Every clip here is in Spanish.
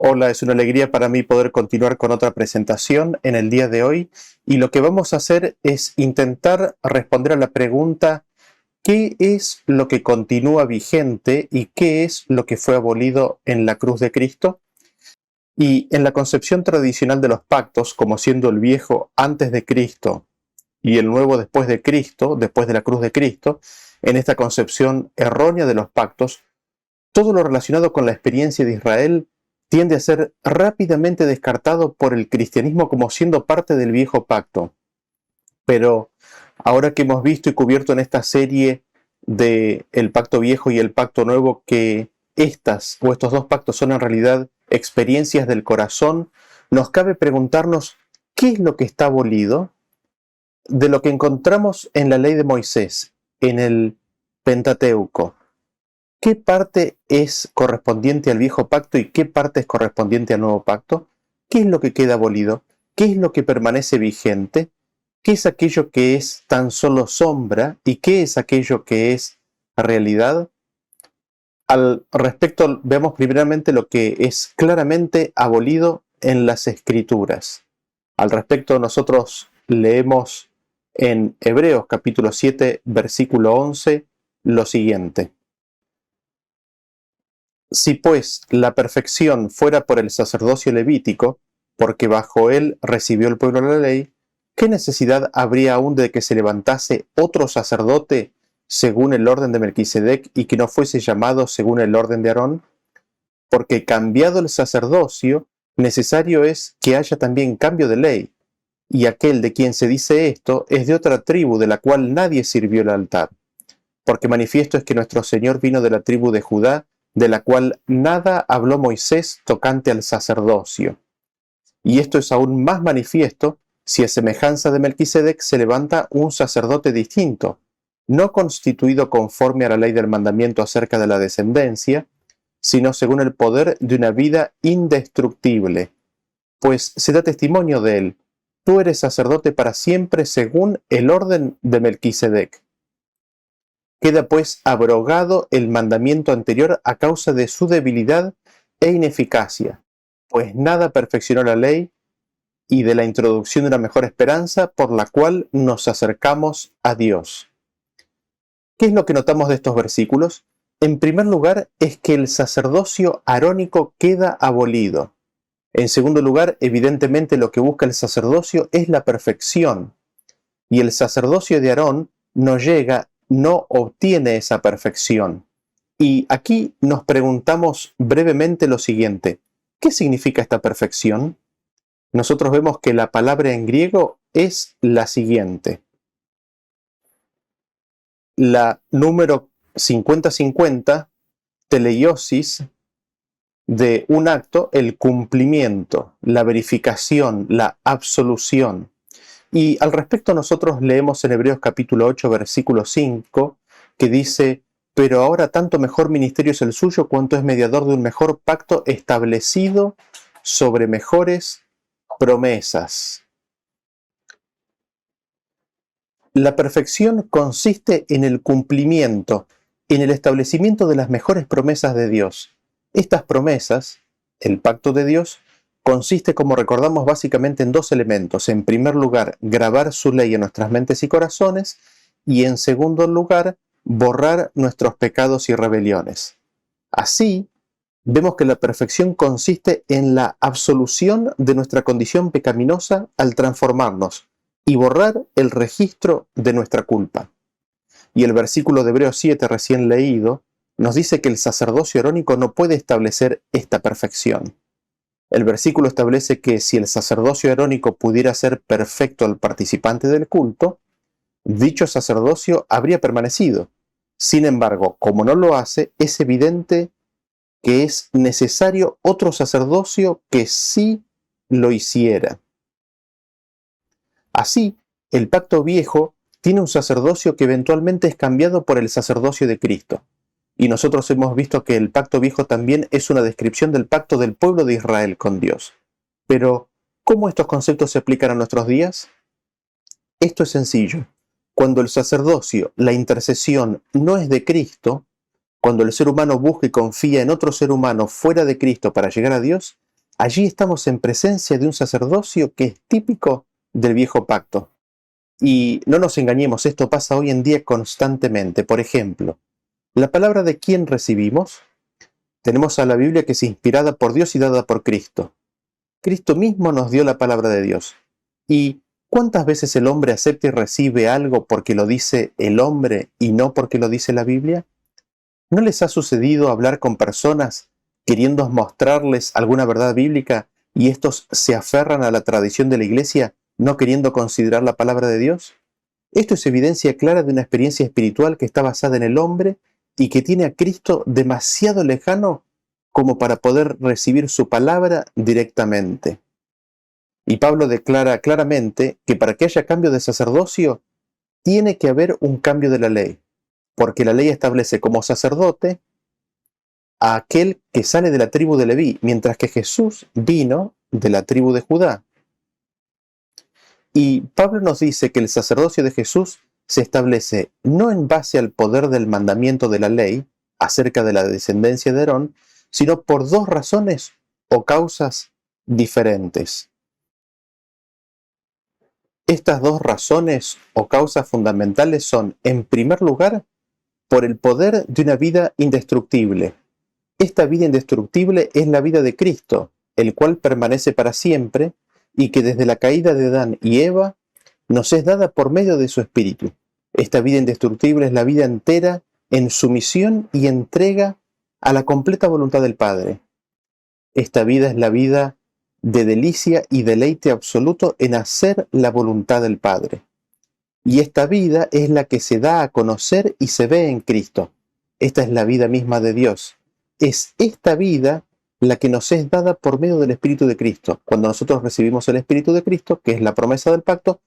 Hola, es una alegría para mí poder continuar con otra presentación en el día de hoy y lo que vamos a hacer es intentar responder a la pregunta ¿qué es lo que continúa vigente y qué es lo que fue abolido en la cruz de Cristo? Y en la concepción tradicional de los pactos, como siendo el viejo antes de Cristo y el nuevo después de Cristo, después de la cruz de Cristo, en esta concepción errónea de los pactos, todo lo relacionado con la experiencia de Israel tiende a ser rápidamente descartado por el cristianismo como siendo parte del viejo pacto. Pero ahora que hemos visto y cubierto en esta serie de el pacto viejo y el pacto nuevo que estos dos pactos son en realidad experiencias del corazón, nos cabe preguntarnos qué es lo que está abolido de lo que encontramos en la ley de Moisés, en el Pentateuco. ¿Qué parte es correspondiente al viejo pacto y qué parte es correspondiente al nuevo pacto? ¿Qué es lo que queda abolido? ¿Qué es lo que permanece vigente? ¿Qué es aquello que es tan solo sombra y qué es aquello que es realidad? Al respecto, vemos primeramente lo que es claramente abolido en las Escrituras. Al respecto, nosotros leemos en Hebreos capítulo 7, versículo 11, lo siguiente. Si pues la perfección fuera por el sacerdocio levítico, porque bajo él recibió el pueblo la ley, ¿qué necesidad habría aún de que se levantase otro sacerdote según el orden de Melquisedec y que no fuese llamado según el orden de Aarón? Porque cambiado el sacerdocio, necesario es que haya también cambio de ley, y aquel de quien se dice esto es de otra tribu de la cual nadie sirvió el altar. Porque manifiesto es que nuestro Señor vino de la tribu de Judá, de la cual nada habló Moisés tocante al sacerdocio. Y esto es aún más manifiesto si a semejanza de Melquisedec se levanta un sacerdote distinto, no constituido conforme a la ley del mandamiento acerca de la descendencia, sino según el poder de una vida indestructible. Pues se da testimonio de él, tú eres sacerdote para siempre según el orden de Melquisedec. Queda pues abrogado el mandamiento anterior a causa de su debilidad e ineficacia, pues nada perfeccionó la ley y de la introducción de una mejor esperanza por la cual nos acercamos a Dios. ¿Qué es lo que notamos de estos versículos? En primer lugar, es que el sacerdocio arónico queda abolido. En segundo lugar, evidentemente lo que busca el sacerdocio es la perfección, y el sacerdocio de Aarón no obtiene esa perfección. Y aquí nos preguntamos brevemente lo siguiente: ¿qué significa esta perfección? Nosotros vemos que la palabra en griego es la siguiente. La número 50-50, teleiosis, de un acto, el cumplimiento, la verificación, la absolución. Y al respecto nosotros leemos en Hebreos capítulo 8, versículo 5, que dice, pero ahora tanto mejor ministerio es el suyo cuanto es mediador de un mejor pacto establecido sobre mejores promesas. La perfección consiste en el cumplimiento, en el establecimiento de las mejores promesas de Dios. Estas promesas, el pacto de Dios, consiste, como recordamos, básicamente en dos elementos. En primer lugar, grabar su ley en nuestras mentes y corazones, y en segundo lugar, borrar nuestros pecados y rebeliones. Así, vemos que la perfección consiste en la absolución de nuestra condición pecaminosa al transformarnos y borrar el registro de nuestra culpa. Y el versículo de Hebreos 7 recién leído nos dice que el sacerdocio arónico no puede establecer esta perfección. El versículo establece que si el sacerdocio arónico pudiera ser perfecto al participante del culto, dicho sacerdocio habría permanecido. Sin embargo, como no lo hace, es evidente que es necesario otro sacerdocio que sí lo hiciera. Así, el pacto viejo tiene un sacerdocio que eventualmente es cambiado por el sacerdocio de Cristo. Y nosotros hemos visto que el pacto viejo también es una descripción del pacto del pueblo de Israel con Dios. Pero, ¿cómo estos conceptos se aplican a nuestros días? Esto es sencillo. Cuando el sacerdocio, la intercesión, no es de Cristo, cuando el ser humano busca y confía en otro ser humano fuera de Cristo para llegar a Dios, Allí estamos en presencia de un sacerdocio que es típico del viejo pacto. Y no nos engañemos, esto pasa hoy en día constantemente. Por ejemplo, ¿la palabra de quién recibimos? Tenemos a la Biblia que es inspirada por Dios y dada por Cristo. Cristo mismo nos dio la palabra de Dios. ¿Y cuántas veces el hombre acepta y recibe algo porque lo dice el hombre y no porque lo dice la Biblia? ¿No les ha sucedido hablar con personas queriendo mostrarles alguna verdad bíblica y estos se aferran a la tradición de la iglesia no queriendo considerar la palabra de Dios? Esto es evidencia clara de una experiencia espiritual que está basada en el hombre y que tiene a Cristo demasiado lejano como para poder recibir su palabra directamente. Y Pablo declara claramente que para que haya cambio de sacerdocio, tiene que haber un cambio de la ley, porque la ley establece como sacerdote a aquel que sale de la tribu de Leví, mientras que Jesús vino de la tribu de Judá. Y Pablo nos dice que el sacerdocio de Jesús se establece no en base al poder del mandamiento de la ley acerca de la descendencia de Aarón, sino por dos razones o causas diferentes. Estas dos razones o causas fundamentales son, en primer lugar, por el poder de una vida indestructible. Esta vida indestructible es la vida de Cristo, el cual permanece para siempre y que desde la caída de Adán y Eva nos es dada por medio de su Espíritu. Esta vida indestructible es la vida entera en sumisión y entrega a la completa voluntad del Padre. Esta vida es la vida de delicia y deleite absoluto en hacer la voluntad del Padre. Y esta vida es la que se da a conocer y se ve en Cristo. Esta es la vida misma de Dios. Es esta vida la que nos es dada por medio del Espíritu de Cristo. Cuando nosotros recibimos el Espíritu de Cristo, que es la promesa del pacto,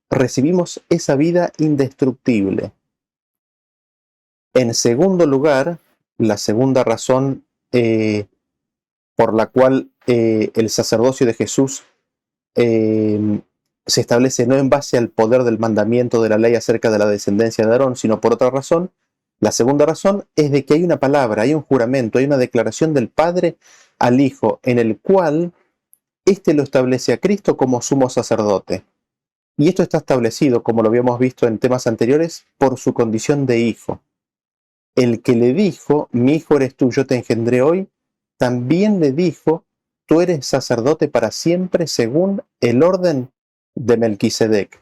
recibimos esa vida indestructible. En segundo lugar, la segunda razón por la cual el sacerdocio de Jesús se establece no en base al poder del mandamiento de la ley acerca de la descendencia de Aarón, sino por otra razón. La segunda razón es de que hay una palabra, hay un juramento, hay una declaración del Padre al Hijo, en el cual éste lo establece a Cristo como sumo sacerdote. Y esto está establecido, como lo habíamos visto en temas anteriores, por su condición de hijo. El que le dijo, mi hijo eres tú, yo te engendré hoy, también le dijo, tú eres sacerdote para siempre según el orden de Melquisedec.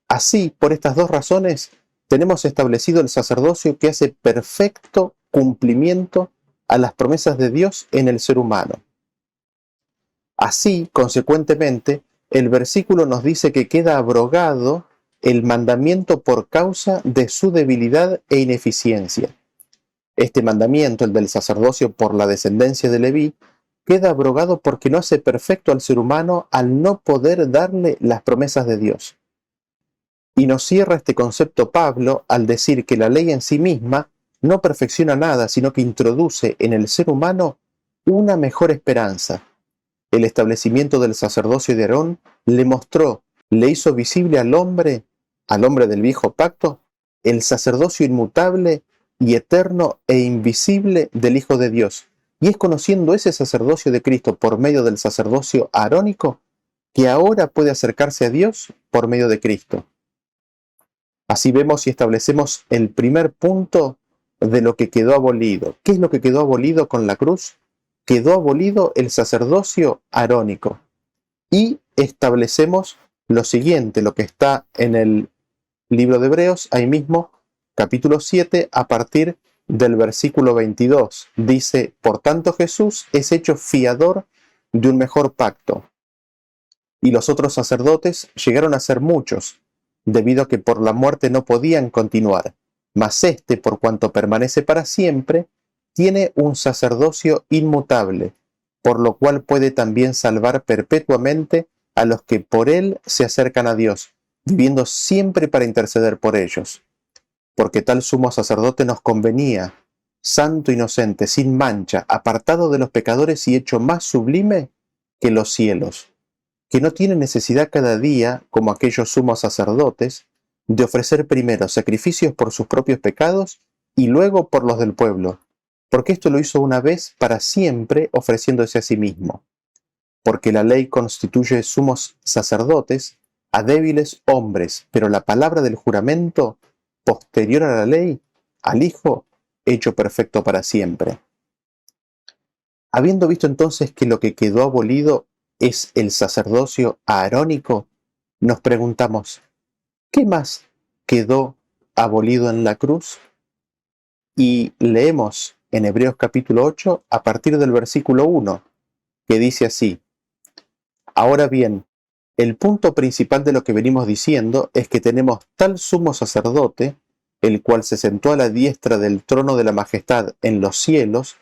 Así, por estas dos razones, tenemos establecido el sacerdocio que hace perfecto cumplimiento a las promesas de Dios en el ser humano. Así, consecuentemente, el versículo nos dice que queda abrogado el mandamiento por causa de su debilidad e ineficiencia. Este mandamiento, el del sacerdocio por la descendencia de Leví, queda abrogado porque no hace perfecto al ser humano al no poder darle las promesas de Dios. Y nos cierra este concepto Pablo al decir que la ley en sí misma no perfecciona nada, sino que introduce en el ser humano una mejor esperanza. El establecimiento del sacerdocio de Aarón le hizo visible al hombre del viejo pacto, el sacerdocio inmutable y eterno e invisible del Hijo de Dios. Y es conociendo ese sacerdocio de Cristo por medio del sacerdocio arónico que ahora puede acercarse a Dios por medio de Cristo. Así vemos y establecemos el primer punto de lo que quedó abolido. ¿Qué es lo que quedó abolido con la cruz? Quedó abolido el sacerdocio arónico. Y establecemos lo siguiente, lo que está en el libro de Hebreos, ahí mismo, capítulo 7, a partir del versículo 22. Dice, por tanto Jesús es hecho fiador de un mejor pacto. Y los otros sacerdotes llegaron a ser muchos, debido a que por la muerte no podían continuar. Mas este, por cuanto permanece para siempre, tiene un sacerdocio inmutable, por lo cual puede también salvar perpetuamente a los que por él se acercan a Dios, viviendo siempre para interceder por ellos. Porque tal sumo sacerdote nos convenía, santo, inocente, sin mancha, apartado de los pecadores y hecho más sublime que los cielos, que no tiene necesidad cada día, como aquellos sumos sacerdotes, de ofrecer primero sacrificios por sus propios pecados y luego por los del pueblo, porque esto lo hizo una vez para siempre, ofreciéndose a sí mismo. Porque la ley constituye sumos sacerdotes a débiles hombres, pero la palabra del juramento, posterior a la ley, al Hijo, hecho perfecto para siempre. Habiendo visto entonces que lo que quedó abolido es el sacerdocio aarónico, nos preguntamos, ¿qué más quedó abolido en la cruz? Y leemos en Hebreos capítulo 8 a partir del versículo 1, que dice así: Ahora bien, el punto principal de lo que venimos diciendo es que tenemos tal sumo sacerdote, el cual se sentó a la diestra del trono de la majestad en los cielos,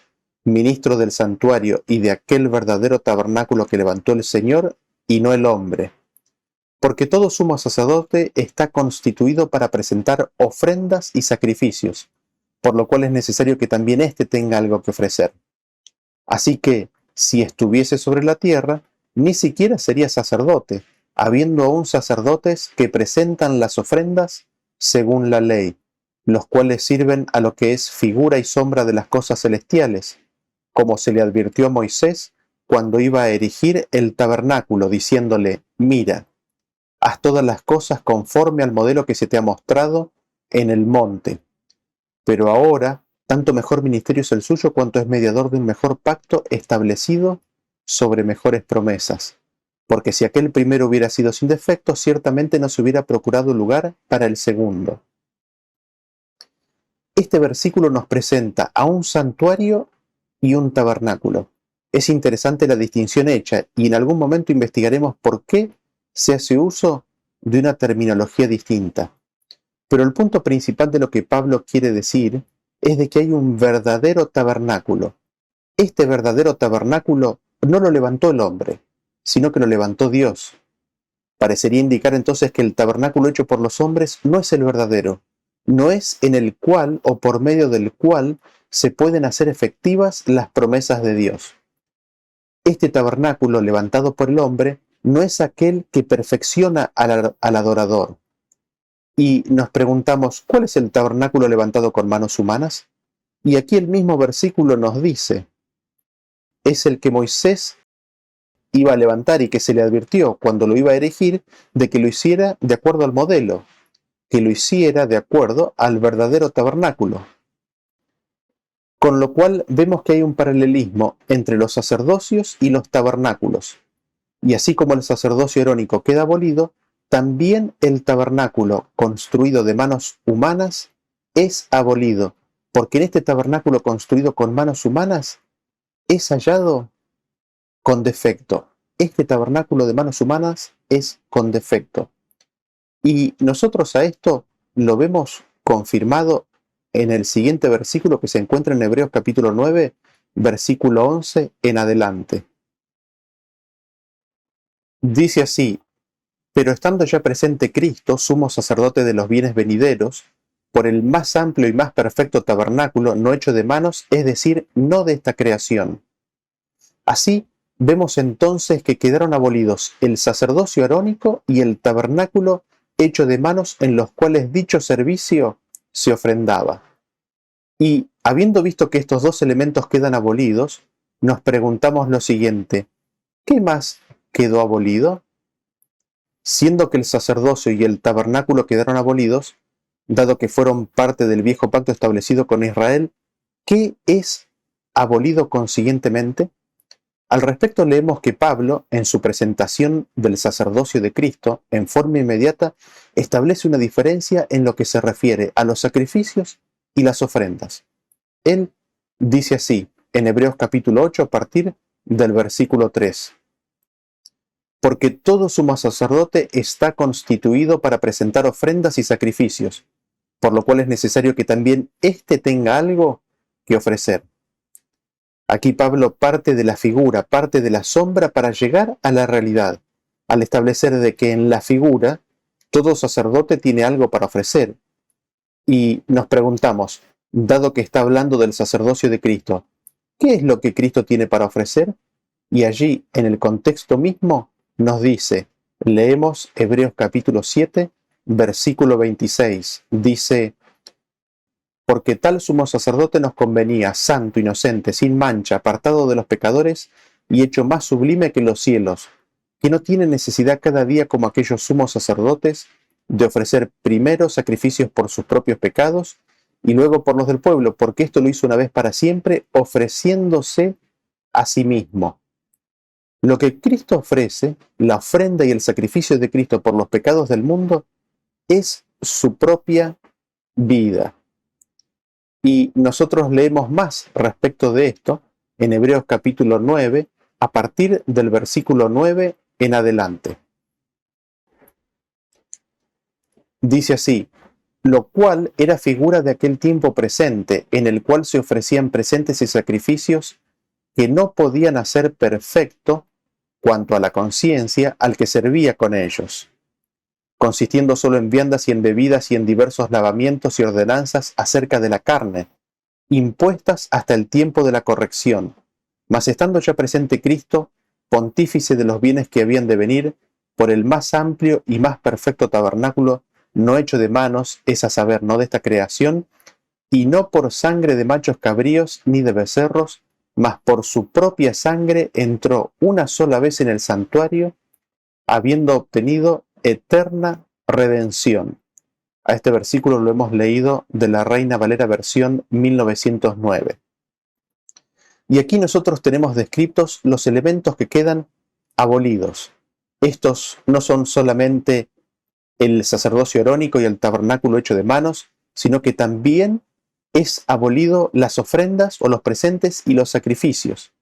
ministro del santuario y de aquel verdadero tabernáculo que levantó el Señor y no el hombre. Porque todo sumo sacerdote está constituido para presentar ofrendas y sacrificios, por lo cual es necesario que también éste tenga algo que ofrecer. Así que, si estuviese sobre la tierra, ni siquiera sería sacerdote, habiendo aún sacerdotes que presentan las ofrendas según la ley, los cuales sirven a lo que es figura y sombra de las cosas celestiales, como se le advirtió a Moisés cuando iba a erigir el tabernáculo, diciéndole: Mira, haz todas las cosas conforme al modelo que se te ha mostrado en el monte. Pero ahora, tanto mejor ministerio es el suyo cuanto es mediador de un mejor pacto establecido sobre mejores promesas. Porque si aquel primero hubiera sido sin defecto, ciertamente no se hubiera procurado lugar para el segundo. Este versículo nos presenta a un santuario y un tabernáculo. Es interesante la distinción hecha y en algún momento investigaremos por qué se hace uso de una terminología distinta. Pero el punto principal de lo que Pablo quiere decir es de que hay un verdadero tabernáculo. Este verdadero tabernáculo no lo levantó el hombre, sino que lo levantó Dios. Parecería indicar entonces que el tabernáculo hecho por los hombres no es el verdadero, no es en el cual o por medio del cual se pueden hacer efectivas las promesas de Dios. Este tabernáculo levantado por el hombre no es aquel que perfecciona al adorador. Y nos preguntamos, ¿cuál es el tabernáculo levantado con manos humanas? Y aquí el mismo versículo nos dice, es el que Moisés iba a levantar y que se le advirtió cuando lo iba a erigir de que lo hiciera de acuerdo al modelo, que lo hiciera de acuerdo al verdadero tabernáculo. Con lo cual vemos que hay un paralelismo entre los sacerdocios y los tabernáculos. Y así como el sacerdocio arónico queda abolido, también el tabernáculo construido de manos humanas es abolido, porque en este tabernáculo construido con manos humanas es hallado con defecto. Este tabernáculo de manos humanas es con defecto. Y nosotros a esto lo vemos confirmado en el siguiente versículo que se encuentra en Hebreos capítulo 9, versículo 11 en adelante. Dice así: Pero estando ya presente Cristo, sumo sacerdote de los bienes venideros, por el más amplio y más perfecto tabernáculo, no hecho de manos, es decir, no de esta creación. Así, vemos entonces que quedaron abolidos el sacerdocio arónico y el tabernáculo hecho de manos en los cuales dicho servicio se ofrendaba. Y, habiendo visto que estos dos elementos quedan abolidos, nos preguntamos lo siguiente: ¿qué más quedó abolido? Siendo que el sacerdocio y el tabernáculo quedaron abolidos, dado que fueron parte del viejo pacto establecido con Israel, ¿qué es abolido consiguientemente? Al respecto leemos que Pablo, en su presentación del sacerdocio de Cristo, en forma inmediata, establece una diferencia en lo que se refiere a los sacrificios y las ofrendas. Él dice así, en Hebreos capítulo 8, a partir del versículo 3. Porque todo sumo sacerdote está constituido para presentar ofrendas y sacrificios, por lo cual es necesario que también éste tenga algo que ofrecer. Aquí Pablo parte de la figura, parte de la sombra para llegar a la realidad, al establecer de que en la figura todo sacerdote tiene algo para ofrecer. Y nos preguntamos, dado que está hablando del sacerdocio de Cristo, ¿qué es lo que Cristo tiene para ofrecer? Y allí, en el contexto mismo, nos dice, leemos Hebreos capítulo 7, versículo 26, dice: porque tal sumo sacerdote nos convenía, santo, inocente, sin mancha, apartado de los pecadores y hecho más sublime que los cielos, que no tiene necesidad cada día como aquellos sumos sacerdotes de ofrecer primero sacrificios por sus propios pecados y luego por los del pueblo, porque esto lo hizo una vez para siempre, ofreciéndose a sí mismo. Lo que Cristo ofrece, la ofrenda y el sacrificio de Cristo por los pecados del mundo, es su propia vida. Y nosotros leemos más respecto de esto en Hebreos capítulo 9, a partir del versículo 9 en adelante. Dice así: lo cual era figura de aquel tiempo presente, en el cual se ofrecían presentes y sacrificios que no podían hacer perfecto cuanto a la conciencia al que servía con ellos, consistiendo solo en viandas y en bebidas y en diversos lavamientos y ordenanzas acerca de la carne, impuestas hasta el tiempo de la corrección. Mas estando ya presente Cristo, pontífice de los bienes que habían de venir, por el más amplio y más perfecto tabernáculo, no hecho de manos, es a saber, no de esta creación, y no por sangre de machos cabríos ni de becerros, mas por su propia sangre entró una sola vez en el santuario, habiendo obtenido eterna redención. A este versículo lo hemos leído de la Reina Valera versión 1909. Y aquí nosotros tenemos descritos los elementos que quedan abolidos. Estos no son solamente el sacerdocio arónico y el tabernáculo hecho de manos, sino que también es abolido las ofrendas o los presentes y los sacrificios.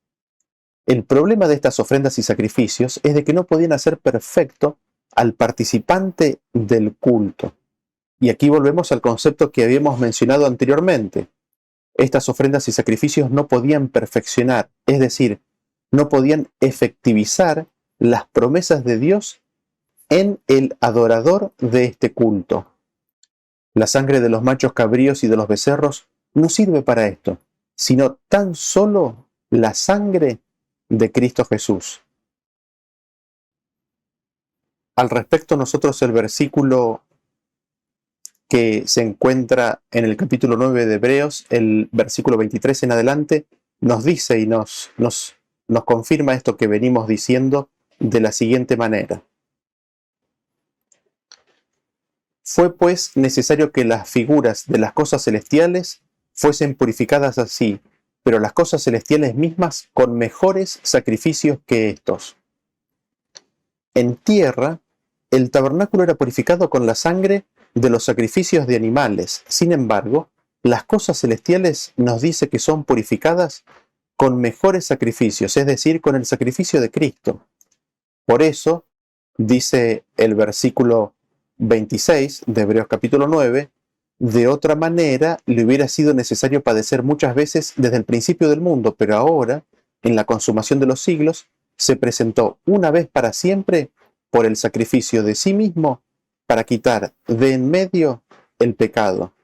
El problema de estas ofrendas y sacrificios es de que no podían hacer perfecto al participante del culto. Y aquí volvemos al concepto que habíamos mencionado anteriormente. Estas ofrendas y sacrificios no podían perfeccionar, es decir, no podían efectivizar las promesas de Dios en el adorador de este culto. La sangre de los machos cabríos y de los becerros no sirve para esto, sino tan solo la sangre de Cristo Jesús. Al respecto, nosotros el versículo que se encuentra en el capítulo 9 de Hebreos, el versículo 23 en adelante, nos dice y nos confirma esto que venimos diciendo de la siguiente manera. Fue pues necesario que las figuras de las cosas celestiales fuesen purificadas así, pero las cosas celestiales mismas con mejores sacrificios que estos. En tierra, el tabernáculo era purificado con la sangre de los sacrificios de animales. Sin embargo, las cosas celestiales nos dice que son purificadas con mejores sacrificios, es decir, con el sacrificio de Cristo. Por eso, dice el versículo 26 de Hebreos capítulo 9, de otra manera le hubiera sido necesario padecer muchas veces desde el principio del mundo, pero ahora, en la consumación de los siglos, se presentó una vez para siempre por el sacrificio de sí mismo para quitar de en medio el pecado.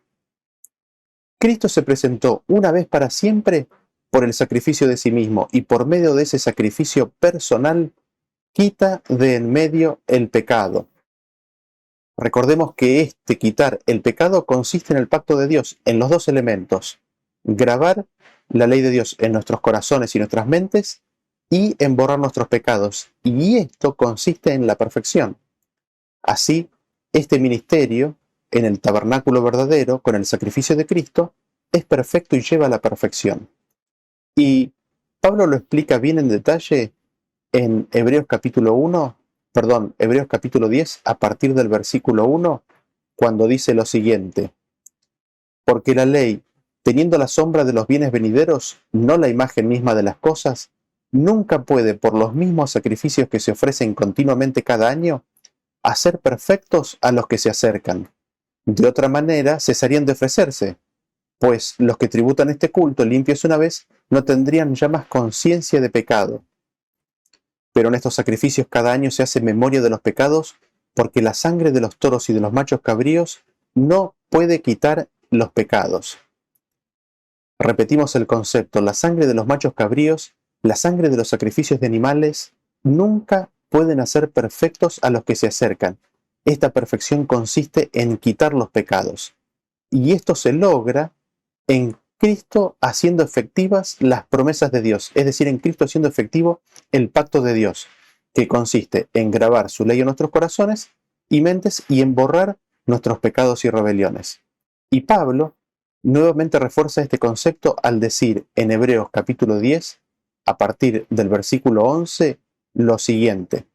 Cristo se presentó una vez para siempre por el sacrificio de sí mismo y por medio de ese sacrificio personal quita de en medio el pecado. Recordemos que este quitar el pecado consiste en el pacto de Dios, en los dos elementos: grabar la ley de Dios en nuestros corazones y nuestras mentes y en borrar nuestros pecados. Y esto consiste en la perfección. Así, este ministerio, en el tabernáculo verdadero, con el sacrificio de Cristo, es perfecto y lleva a la perfección. Y Pablo lo explica bien en detalle en Hebreos capítulo 10, a partir del versículo 1, cuando dice lo siguiente: porque la ley, teniendo la sombra de los bienes venideros, no la imagen misma de las cosas, nunca puede, por los mismos sacrificios que se ofrecen continuamente cada año, hacer perfectos a los que se acercan. De otra manera, cesarían de ofrecerse, pues los que tributan este culto limpios una vez no tendrían ya más conciencia de pecado. Pero en estos sacrificios cada año se hace memoria de los pecados, porque la sangre de los toros y de los machos cabríos no puede quitar los pecados. Repetimos el concepto: la sangre de los machos cabríos, la sangre de los sacrificios de animales, nunca pueden hacer perfectos a los que se acercan. Esta perfección consiste en quitar los pecados. Y esto se logra en Cristo haciendo efectivas las promesas de Dios, es decir, en Cristo haciendo efectivo el pacto de Dios, que consiste en grabar su ley en nuestros corazones y mentes y en borrar nuestros pecados y rebeliones. Y Pablo nuevamente refuerza este concepto al decir en Hebreos capítulo 10, a partir del versículo 11, lo siguiente: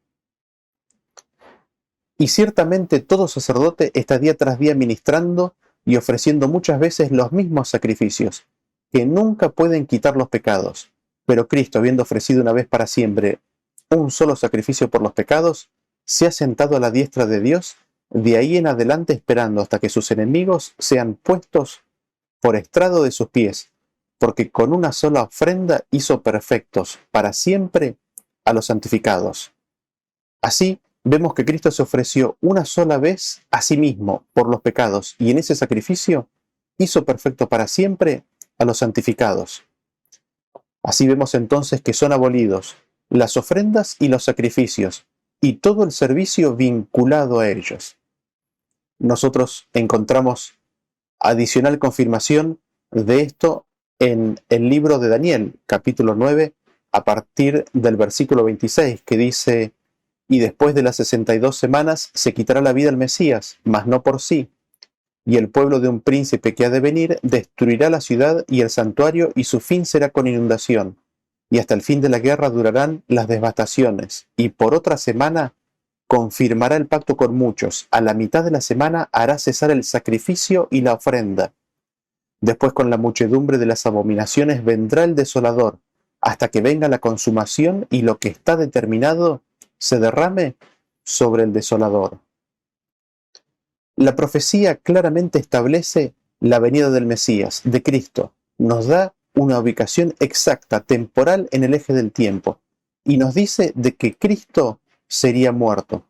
y ciertamente todo sacerdote está día tras día ministrando y ofreciendo muchas veces los mismos sacrificios, que nunca pueden quitar los pecados. Pero Cristo, habiendo ofrecido una vez para siempre un solo sacrificio por los pecados, se ha sentado a la diestra de Dios, de ahí en adelante esperando hasta que sus enemigos sean puestos por estrado de sus pies, porque con una sola ofrenda hizo perfectos para siempre a los santificados. Así, vemos que Cristo se ofreció una sola vez a sí mismo por los pecados y en ese sacrificio hizo perfecto para siempre a los santificados. Así vemos entonces que son abolidos las ofrendas y los sacrificios y todo el servicio vinculado a ellos. Nosotros encontramos adicional confirmación de esto en el libro de Daniel, capítulo 9, a partir del versículo 26, que dice: y después de las 62 semanas se quitará la vida al Mesías, mas no por sí. Y el pueblo de un príncipe que ha de venir destruirá la ciudad y el santuario, y su fin será con inundación. Y hasta el fin de la guerra durarán las devastaciones. Y por otra semana confirmará el pacto con muchos. A la mitad de la semana hará cesar el sacrificio y la ofrenda. Después, con la muchedumbre de las abominaciones, vendrá el desolador, hasta que venga la consumación y lo que está determinado se derrame sobre el desolador. La profecía claramente establece la venida del Mesías, de Cristo. Nos da una ubicación exacta, temporal, en el eje del tiempo, y nos dice de que Cristo sería muerto.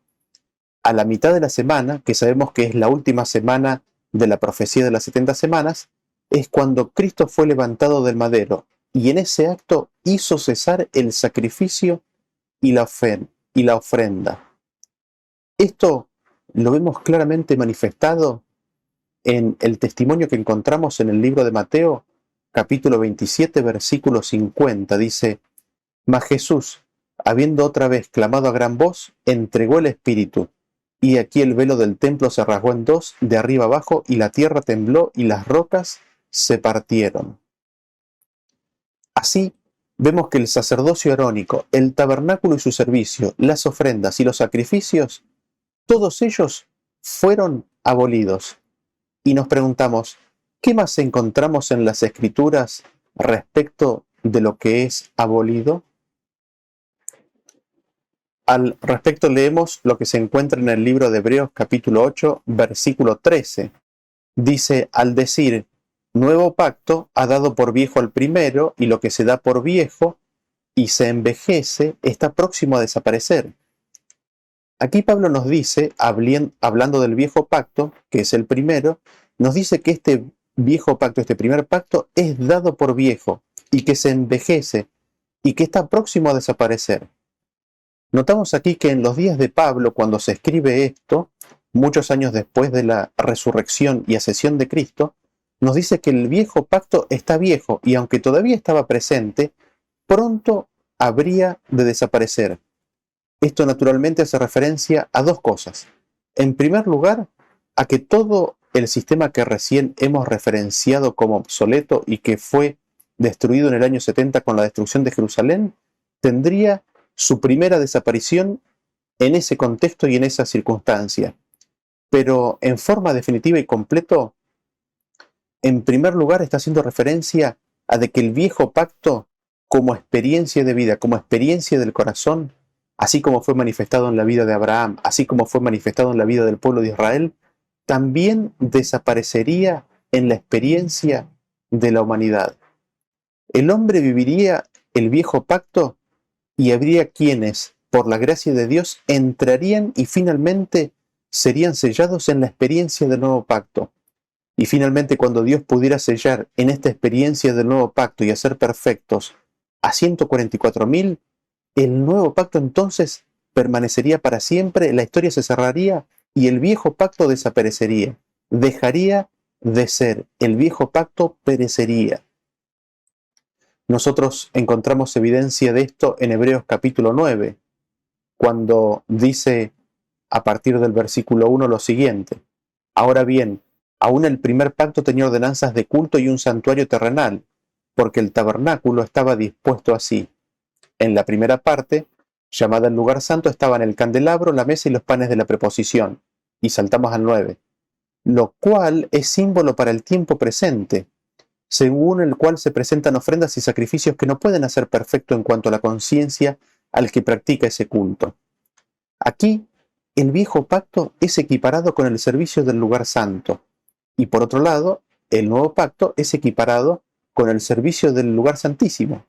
A la mitad de la semana, que sabemos que es la última semana de la profecía de las 70 semanas, es cuando Cristo fue levantado del madero, y en ese acto hizo cesar el sacrificio y la ofrenda. Esto lo vemos claramente manifestado en el testimonio que encontramos en el libro de Mateo, capítulo 27, versículo 50. Dice: mas Jesús, habiendo otra vez clamado a gran voz, entregó el Espíritu. Y aquí el velo del templo se rasgó en dos, de arriba abajo, y la tierra tembló, y las rocas se partieron. Así, vemos que el sacerdocio arónico, el tabernáculo y su servicio, las ofrendas y los sacrificios, todos ellos fueron abolidos. Y nos preguntamos, ¿qué más encontramos en las Escrituras respecto de lo que es abolido? Al respecto leemos lo que se encuentra en el libro de Hebreos capítulo 8, versículo 13. Dice, al decir, nuevo pacto ha dado por viejo al primero, y lo que se da por viejo y se envejece está próximo a desaparecer. Aquí Pablo nos dice, hablando del viejo pacto, que es el primero, nos dice que este viejo pacto, este primer pacto, es dado por viejo y que se envejece y que está próximo a desaparecer. Notamos aquí que en los días de Pablo, cuando se escribe esto, muchos años después de la resurrección y ascensión de Cristo, nos dice que el viejo pacto está viejo y aunque todavía estaba presente, pronto habría de desaparecer. Esto naturalmente hace referencia a dos cosas. En primer lugar, a que todo el sistema que recién hemos referenciado como obsoleto y que fue destruido en el año 70 con la destrucción de Jerusalén, tendría su primera desaparición en ese contexto y en esa circunstancia. Pero en forma definitiva y completo, en primer lugar está haciendo referencia a de que el viejo pacto, como experiencia de vida, como experiencia del corazón, así como fue manifestado en la vida de Abraham, así como fue manifestado en la vida del pueblo de Israel, también desaparecería en la experiencia de la humanidad. El hombre viviría el viejo pacto y habría quienes, por la gracia de Dios, entrarían y finalmente serían sellados en la experiencia del nuevo pacto. Y finalmente, cuando Dios pudiera sellar en esta experiencia del nuevo pacto y hacer perfectos a 144.000, el nuevo pacto entonces permanecería para siempre, la historia se cerraría y el viejo pacto desaparecería. Dejaría de ser el viejo pacto perecería. Nosotros encontramos evidencia de esto en Hebreos capítulo 9, cuando dice a partir del versículo 1 lo siguiente: Ahora bien, aún el primer pacto tenía ordenanzas de culto y un santuario terrenal, porque el tabernáculo estaba dispuesto así. En la primera parte, llamada el lugar santo, estaban el candelabro, la mesa y los panes de la preposición. Y saltamos al 9. Lo cual es símbolo para el tiempo presente, según el cual se presentan ofrendas y sacrificios que no pueden hacer perfecto en cuanto a la conciencia al que practica ese culto. Aquí, el viejo pacto es equiparado con el servicio del lugar santo, y por otro lado, el nuevo pacto es equiparado con el servicio del lugar santísimo.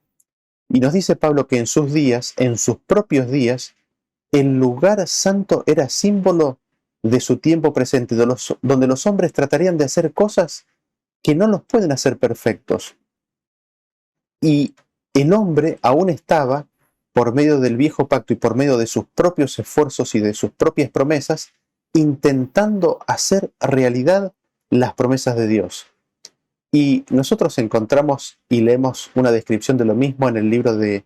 Y nos dice Pablo que en sus días, en sus propios días, el lugar santo era símbolo de su tiempo presente, donde los hombres tratarían de hacer cosas que no los pueden hacer perfectos. Y el hombre aún estaba, por medio del viejo pacto y por medio de sus propios esfuerzos y de sus propias promesas, intentando hacer realidad las promesas de Dios. Y nosotros encontramos y leemos una descripción de lo mismo en el libro de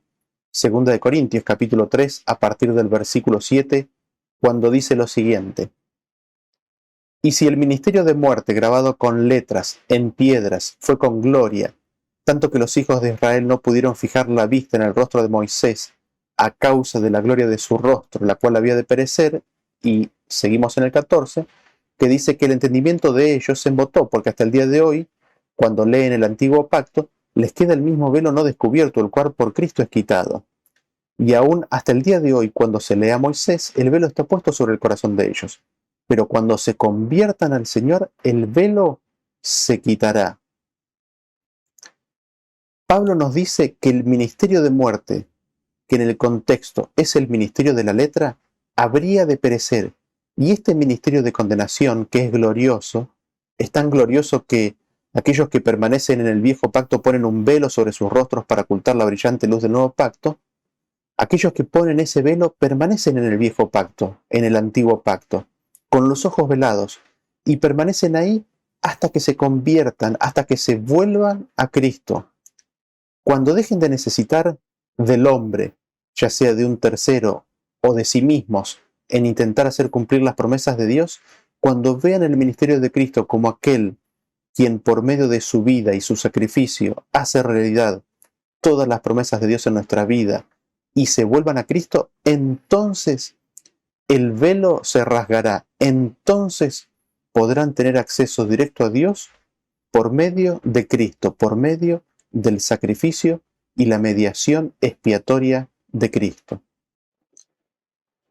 2 de Corintios, capítulo 3, a partir del versículo 7, cuando dice lo siguiente: Y si el ministerio de muerte grabado con letras en piedras fue con gloria, tanto que los hijos de Israel no pudieron fijar la vista en el rostro de Moisés a causa de la gloria de su rostro, la cual había de perecer, y seguimos en el 14, que dice que el entendimiento de ellos se embotó, porque hasta el día de hoy, cuando leen el antiguo pacto, les queda el mismo velo no descubierto, el cual por Cristo es quitado. Y aún hasta el día de hoy, cuando se lee a Moisés, el velo está puesto sobre el corazón de ellos. Pero cuando se conviertan al Señor, el velo se quitará. Pablo nos dice que el ministerio de muerte, que en el contexto es el ministerio de la letra, habría de perecer. Y este ministerio de condenación, que es glorioso, es tan glorioso que aquellos que permanecen en el viejo pacto ponen un velo sobre sus rostros para ocultar la brillante luz del nuevo pacto. Aquellos que ponen ese velo permanecen en el viejo pacto, en el antiguo pacto, con los ojos velados, y permanecen ahí hasta que se conviertan, hasta que se vuelvan a Cristo. Cuando dejen de necesitar del hombre, ya sea de un tercero o de sí mismos, en intentar hacer cumplir las promesas de Dios, cuando vean el ministerio de Cristo como aquel quien por medio de su vida y su sacrificio hace realidad todas las promesas de Dios en nuestra vida, y se vuelvan a Cristo, entonces el velo se rasgará, entonces podrán tener acceso directo a Dios por medio de Cristo, por medio del sacrificio y la mediación expiatoria de Cristo.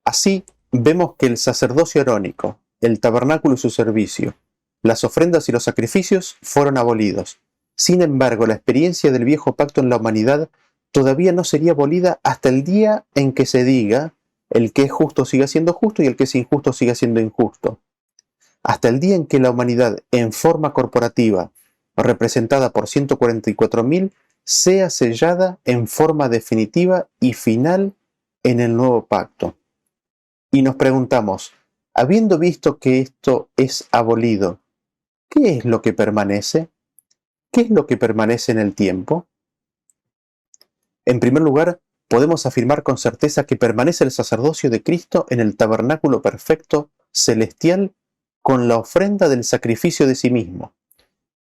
Así vemos que el sacerdocio arónico, el tabernáculo y su servicio, las ofrendas y los sacrificios fueron abolidos. Sin embargo, la experiencia del viejo pacto en la humanidad todavía no sería abolida hasta el día en que se diga: el que es justo siga siendo justo y el que es injusto siga siendo injusto. Hasta el día en que la humanidad, en forma corporativa, representada por 144.000, sea sellada en forma definitiva y final en el nuevo pacto. Y nos preguntamos, habiendo visto que esto es abolido, ¿qué es lo que permanece? ¿Qué es lo que permanece en el tiempo? En primer lugar, podemos afirmar con certeza que permanece el sacerdocio de Cristo en el tabernáculo perfecto, celestial, con la ofrenda del sacrificio de sí mismo,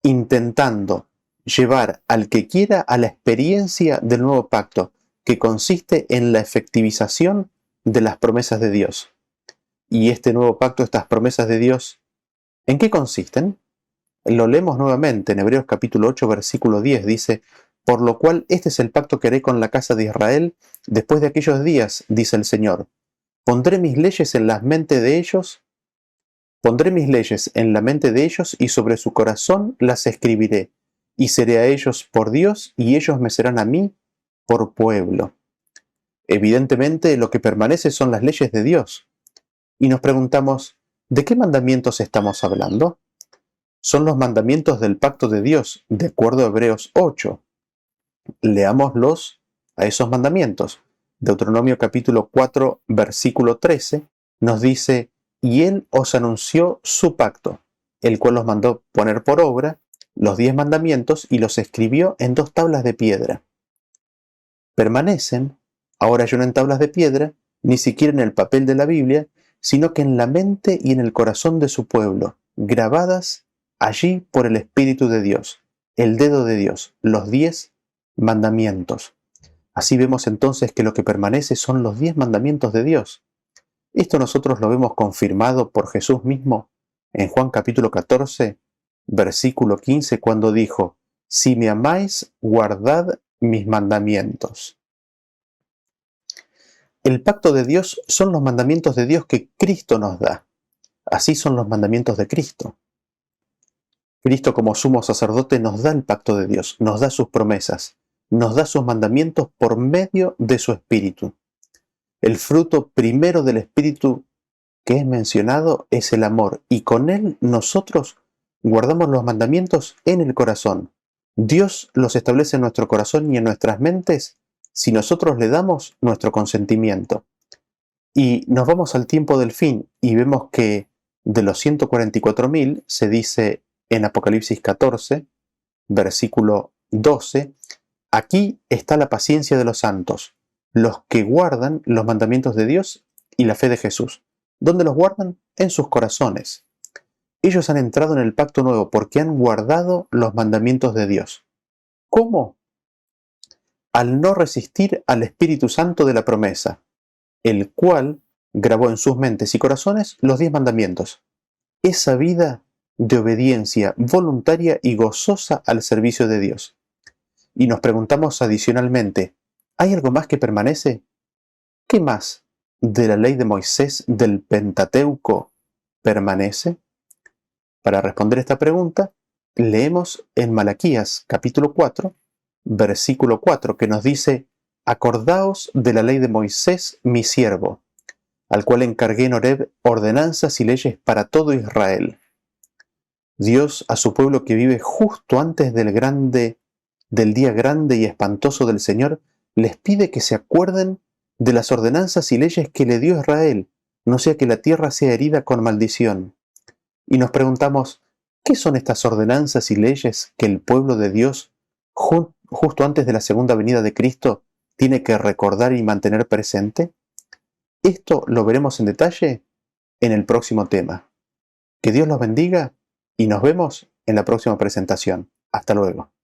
intentando llevar al que quiera a la experiencia del nuevo pacto, que consiste en la efectivización de las promesas de Dios. Y este nuevo pacto, estas promesas de Dios, ¿en qué consisten? Lo leemos nuevamente en Hebreos capítulo 8, versículo 10, dice: por lo cual este es el pacto que haré con la casa de Israel después de aquellos días, dice el Señor. Pondré mis leyes en la mente de ellos, y sobre su corazón las escribiré, y seré a ellos por Dios, y ellos me serán a mí por pueblo. Evidentemente, lo que permanece son las leyes de Dios. Y nos preguntamos, ¿de qué mandamientos estamos hablando? Son los mandamientos del pacto de Dios, de acuerdo a Hebreos 8. Leámoslos a esos mandamientos. Deuteronomio capítulo 4, versículo 13, nos dice: y él os anunció su pacto, el cual los mandó poner por obra, los 10 mandamientos, y los escribió en 2 tablas de piedra. Permanecen, ahora ya no en tablas de piedra, ni siquiera en el papel de la Biblia, sino que en la mente y en el corazón de su pueblo, grabadas allí por el Espíritu de Dios, el dedo de Dios, los 10 mandamientos. Así vemos entonces que lo que permanece son los 10 mandamientos de Dios. Esto nosotros lo vemos confirmado por Jesús mismo en Juan capítulo 14, versículo 15, cuando dijo: si me amáis, guardad mis mandamientos. El pacto de Dios son los mandamientos de Dios que Cristo nos da. Así son los mandamientos de Cristo. Cristo como sumo sacerdote nos da el pacto de Dios, nos da sus promesas, nos da sus mandamientos por medio de su Espíritu. El fruto primero del Espíritu que es mencionado es el amor, y con él nosotros guardamos los mandamientos en el corazón. Dios los establece en nuestro corazón y en nuestras mentes si nosotros le damos nuestro consentimiento. Y nos vamos al tiempo del fin y vemos que de los 144.000 se dice en Apocalipsis 14, versículo 12, aquí está la paciencia de los santos, los que guardan los mandamientos de Dios y la fe de Jesús. ¿Dónde los guardan? En sus corazones. Ellos han entrado en el pacto nuevo porque han guardado los mandamientos de Dios. ¿Cómo? Al no resistir al Espíritu Santo de la promesa, el cual grabó en sus mentes y corazones los 10 mandamientos. Esa vida de obediencia voluntaria y gozosa al servicio de Dios. Y nos preguntamos adicionalmente, ¿hay algo más que permanece? ¿Qué más de la ley de Moisés del Pentateuco permanece? Para responder esta pregunta, leemos en Malaquías capítulo 4, versículo 4, que nos dice: acordaos de la ley de Moisés, mi siervo, al cual encargué en Horeb ordenanzas y leyes para todo Israel. Dios a su pueblo que vive justo antes del día grande y espantoso del Señor, les pide que se acuerden de las ordenanzas y leyes que le dio Israel, no sea que la tierra sea herida con maldición. Y nos preguntamos, ¿qué son estas ordenanzas y leyes que el pueblo de Dios, justo antes de la segunda venida de Cristo, tiene que recordar y mantener presente? Esto lo veremos en detalle en el próximo tema. Que Dios los bendiga y nos vemos en la próxima presentación. Hasta luego.